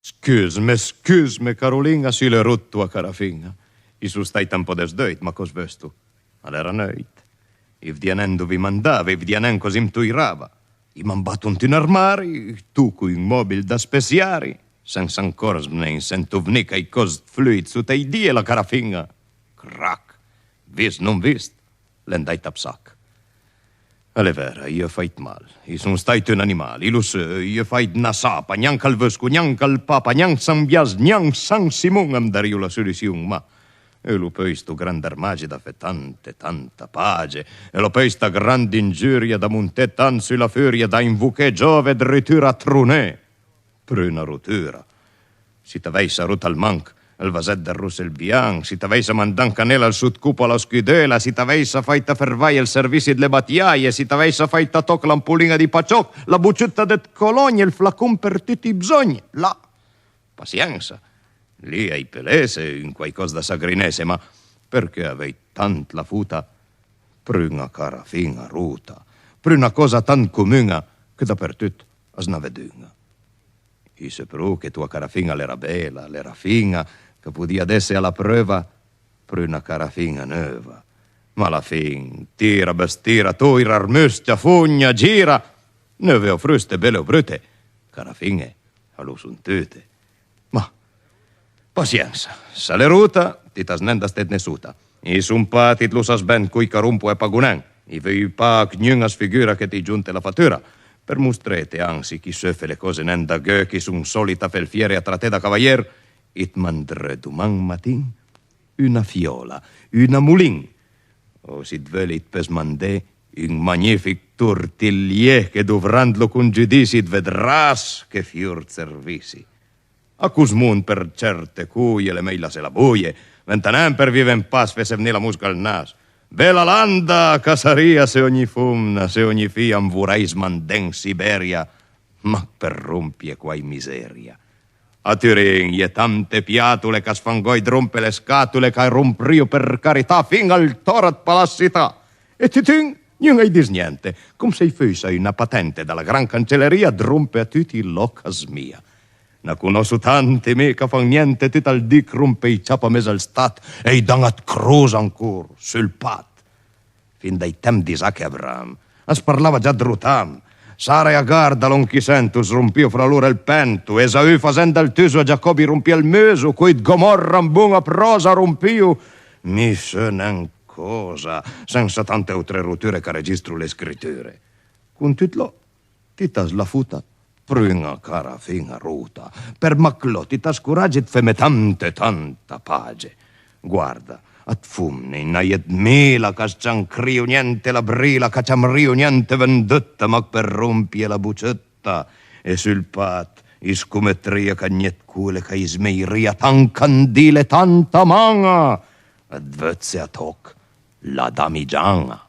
Scus me, Carolinga, syle ruttua carafinga. I su stai tempo des döit, ma cos vestu? All'era nöit. Ivdianendo vi mandava, ivdianen cosim tu irava. I man battunt in armari, tu cu in mobil da spesiari. Senza ancora sbnein sentuvnica i cos fluid su te die la carafinga. Crac. Vist, non vist. L'endai tapsac. Alle vera, io fait mal. I sun stait un animal. I lo so, io fait na sapa, nianc al vescu, nianc al papa, nianc San Bias, nianc San Simon am dariu la soluzione, ma... E lo poi sto grande armage da fe tanta page. E lo poi sta grande ingiuria da monte tan sulla furia da invuche giove drittura trunè. Per una rottura. Si t'aveis rot al manc, el vaset de Russell Bianc, si t'aveis mandan canela al sud cupo a la scudela, si t'aveis faita fervai el servici de le batiaie, si t'aveis faita toc l'ampulinga di pacioc, la buccietta det cologna, il flacon per tutti i bisogni. La pazienza. Lì ai pelese, in qualcosa da sagrinese, ma perché avei tant la futa? Per una carafin-a rota, per una cosa tan comune che dappertutto as navedunga. I sepru che tua carafin-a l'era bella, l'era finga, che podia essere alla prova per una carafin-a nuova. Ma alla fin, tira bestira, toira, armustia, fogna, gira, neve o fruste, belle o brute, carafin-e allo sun tute. Ma pazienza, sa le ruta, ti tasnenda stet nesuta. I sun patit lo sas ben cui carumpo e pagunen. I vei pa gnungas figura che ti giunte la fattura. Per mostrete anzi chi söffe le cose nenda gö, chi sun solita fel fiere a tratte da cavalier, it mandre duman matin una fiola, una mulin. O si dvelit pes mandè un magnific tortillier che dovrandlo con giudisit vedras che fior servisi. A Cusmun per certe cuie le meila se la buie, ventanen per vive in pas fesevni la musca al nas. Bella landa, casaria se ogni fumna, se ogni fiam vurais manden Siberia, ma per rompie quai miseria. A Turin, je tante piatule che sfangoi rompe le scatule che romprio per carità fin al torat palassità. E titin, non hai dis niente, come se fosse una patente dalla gran cancelleria rompe a tutti l'ocas mia. Ne conosco tanti me che fan niente tit al dic rompe i ciapa mes al stat e i dangat cruz ancor sul pat. Fin dai tem d'Isaac e Abraham as parlava già drutam. Sara e Agar da lon chi sentus rompio fra loro il pento, Esau facendo il tuso a Giacobbi rompia il muso, quid Gomorra in buona prosa rompio. Mi senen cosa, senza tante altre rotture che registro le scritture. Con tutto, titas la futa, prima carafin-a rota, per maclo titas curagit feme tanta page. Guarda, at fumne, naiet mila, che c'han crio niente la brila, che c'han rio niente vendetta, ma per rompie la bucetta, e sul pat, iscumetria che niet cule, che ismeiria tan candile, tanta manga, ad vezze a toc, la damigiana.